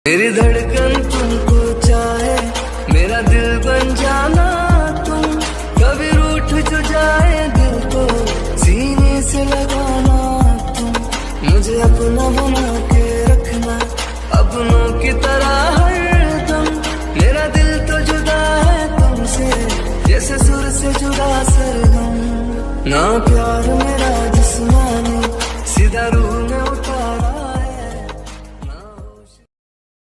मेरी धड़कन तुमको चाहे, मेरा दिल बन जाना तुम। कभी रूठ जो जाए दिल को सीने से लगाना तुम। मुझे अपना बना के रखना अपनों की तरह हरदम। मेरा दिल तो जुदा है तुमसे, जैसे सुर से जुदा सरगम। ना प्यार